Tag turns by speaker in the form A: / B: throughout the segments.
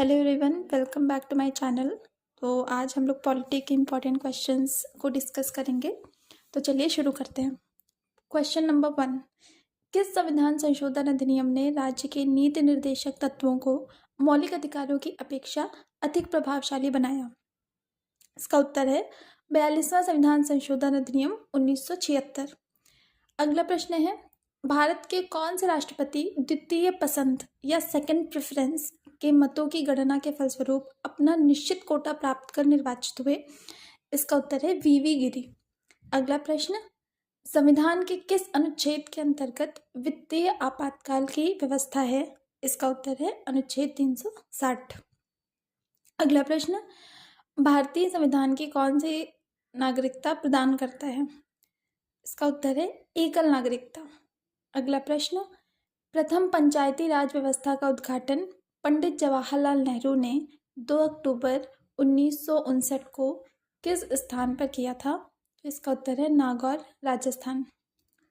A: Hello everyone, welcome back to my channel. तो आज हम लोग पॉलिटी के इम्पॉर्टेंट क्वेश्चंस को डिस्कस करेंगे। तो चलिए शुरू करते हैं। क्वेश्चन नंबर 1, किस संविधान संशोधन अधिनियम ने राज्य के नीति निर्देशक तत्वों को मौलिक अधिकारों की अपेक्षा अधिक प्रभावशाली बनाया? इसका उत्तर है 42वां संविधान संशोधन अधिनियम 1976। अगला प्रश्न है, भारत के कौन से राष्ट्रपति द्वितीय पसंद या सेकंड प्रेफरेंस के मतों की गणना के फलस्वरूप अपना निश्चित कोटा प्राप्त कर निर्वाचित हुए? इसका उत्तर है वीवी गिरी। अगला प्रश्न, संविधान के किस अनुच्छेद के अंतर्गत वित्तीय आपातकाल की व्यवस्था है? इसका उत्तर है अनुच्छेद 360। अगला प्रश्न, भारतीय संविधान की कौन सी नागरिकता प्रदान करता है? इसका उत्तर है एकल नागरिकता। अगला प्रश्न, प्रथम पंचायती राज व्यवस्था का उद्घाटन पंडित जवाहरलाल नेहरू ने 2 अक्टूबर 1959 को किस स्थान पर किया था? तो इसका उत्तर है नागौर, राजस्थान।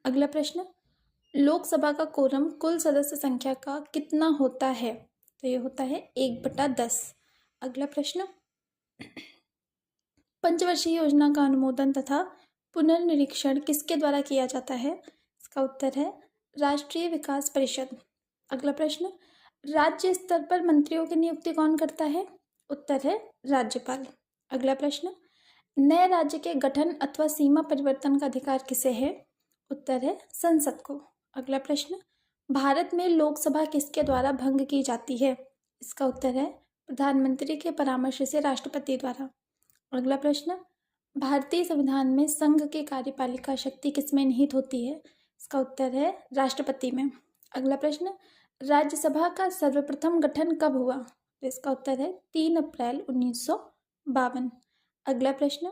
A: अगला प्रश्न, लोकसभा का कोरम कुल सदस्य संख्या का कितना होता है? तो ये होता है 1/10। अगला प्रश्न, पंचवर्षीय योजना का अनुमोदन तथा पुनर्निरीक्षण किसके द्वारा किया जाता है? इसका उत्तर है राष्ट्रीय विकास परिषद। अगला प्रश्न, राज्य स्तर पर मंत्रियों की नियुक्ति कौन करता है? उत्तर है राज्यपाल। अगला प्रश्न, नए राज्य के गठन अथवा सीमा परिवर्तन का अधिकार किसे है? उत्तर है संसद को। अगला प्रश्न, भारत में लोकसभा किसके द्वारा भंग की जाती है? इसका उत्तर है प्रधानमंत्री के परामर्श से राष्ट्रपति द्वारा। अगला प्रश्न, भारतीय संविधान में संघ की कार्यपालिका शक्ति किसमें निहित होती है? इसका उत्तर है राष्ट्रपति में। अगला प्रश्न, राज्यसभा का सर्वप्रथम गठन कब हुआ? तो इसका उत्तर है 3 अप्रैल 1952। अगला प्रश्न,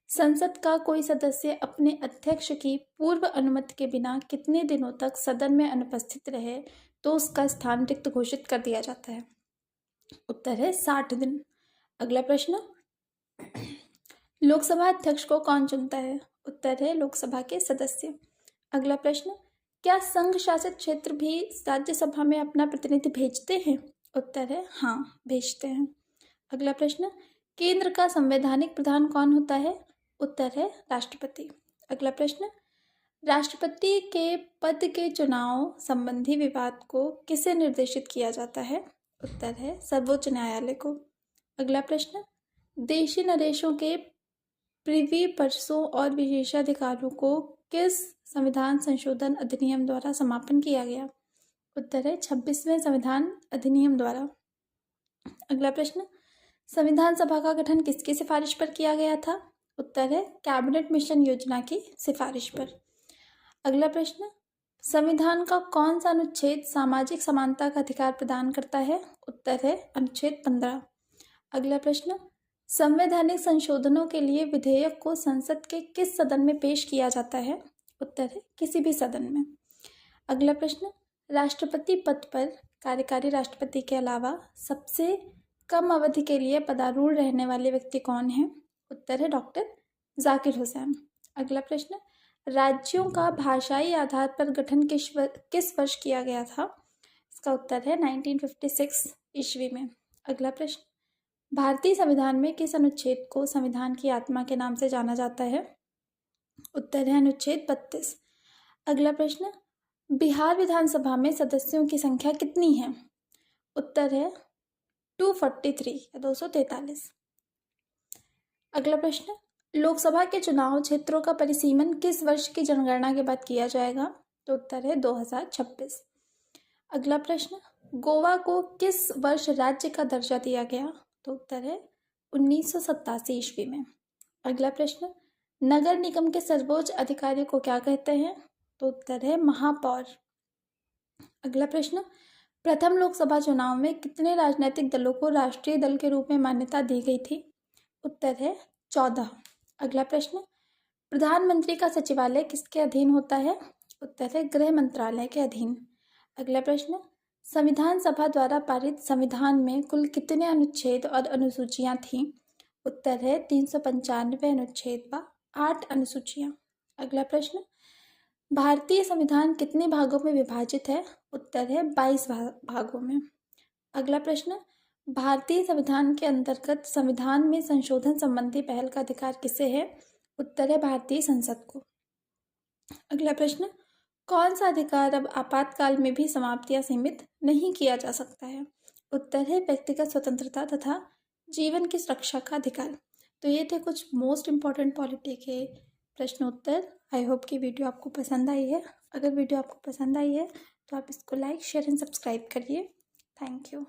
A: संसद का कोई सदस्य अपने अध्यक्ष की पूर्व अनुमति के बिना कितने दिनों तक सदन में अनुपस्थित रहे तो उसका स्थान रिक्त घोषित कर दिया जाता है? उत्तर है 60 दिन। अगला प्रश्न, लोकसभा अध्यक्ष को कौन चुनता है? उत्तर है लोकसभा के सदस्य। अगला प्रश्न, क्या संघ शासित क्षेत्र भी राज्यसभा में अपना प्रतिनिधि भेजते हैं? उत्तर है हाँ, भेजते हैं। अगला प्रश्न, केंद्र का संवैधानिक प्रधान कौन होता है? उत्तर है राष्ट्रपति। अगला प्रश्न, राष्ट्रपति के पद के चुनाव संबंधी विवाद को किसे निर्देशित किया जाता है? उत्तर है सर्वोच्च न्यायालय को। अगला प्रश्न, देशी नरेशों के प्रिवी पर्सों और विशेषाधिकारों को किस संविधान संशोधन अधिनियम द्वारा समापन किया गया? उत्तर है 26वें संविधान अधिनियम द्वारा। अगला प्रश्न, संविधान सभा का गठन किसकी सिफारिश पर किया गया था? उत्तर है कैबिनेट मिशन योजना की सिफारिश पर। अगला प्रश्न, संविधान का कौन सा अनुच्छेद सामाजिक समानता का अधिकार प्रदान करता है? उत्तर है अनुच्छेद 15। अगला प्रश्न, संवैधानिक संशोधनों के लिए विधेयक को संसद के किस सदन में पेश किया जाता है? उत्तर है किसी भी सदन में। अगला प्रश्न, राष्ट्रपति पद पर कार्यकारी राष्ट्रपति के अलावा सबसे कम अवधि के लिए पदारूढ़ रहने वाले व्यक्ति कौन है? उत्तर है डॉक्टर जाकिर हुसैन। अगला प्रश्न, राज्यों का भाषाई आधार पर गठन किस वर्ष किया गया था? इसका उत्तर है 1956 ईस्वी में। अगला प्रश्न, भारतीय संविधान में किस अनुच्छेद को संविधान की आत्मा के नाम से जाना जाता है? उत्तर है अनुच्छेद 32। अगला प्रश्न, बिहार विधानसभा में सदस्यों की संख्या कितनी है? उत्तर है 243 या 243। अगला प्रश्न, लोकसभा के चुनाव क्षेत्रों का परिसीमन किस वर्ष की जनगणना के बाद किया जाएगा? तो उत्तर है 2026। अगला प्रश्न, गोवा को किस वर्ष राज्य का दर्जा दिया गया? तो उत्तर है 1987 ईस्वी में। अगला प्रश्न, नगर निगम के सर्वोच्च अधिकारी को क्या कहते हैं? तो उत्तर है महापौर। अगला प्रश्न, प्रथम लोकसभा चुनाव में कितने राजनीतिक दलों को राष्ट्रीय दल के रूप में मान्यता दी गई थी? उत्तर है 14। अगला प्रश्न, प्रधानमंत्री का सचिवालय किसके अधीन होता है? उत्तर है गृह मंत्रालय के अधीन। अगला प्रश्न, संविधान सभा द्वारा पारित संविधान में कुल कितने अनुच्छेद और अनुसूचियां थीं? उत्तर है 395 अनुच्छेद व 8 अनुसूचियां। अगला प्रश्न, भारतीय संविधान कितने भागों में विभाजित है? उत्तर है 22 भागों में। अगला प्रश्न, भारतीय संविधान के अंतर्गत संविधान में संशोधन संबंधी पहल का अधिकार किसे है? उत्तर है भारतीय संसद को। अगला प्रश्न, कौन सा अधिकार अब आपातकाल में भी समाप्त या सीमित नहीं किया जा सकता है? उत्तर है व्यक्तिगत स्वतंत्रता तथा जीवन की सुरक्षा का अधिकार। तो ये थे कुछ मोस्ट इम्पॉर्टेंट पॉलिटी के प्रश्न उत्तर। आई होप कि वीडियो आपको पसंद आई है। अगर वीडियो आपको पसंद आई है तो आप इसको लाइक, शेयर एंड सब्सक्राइब करिए। Thank you.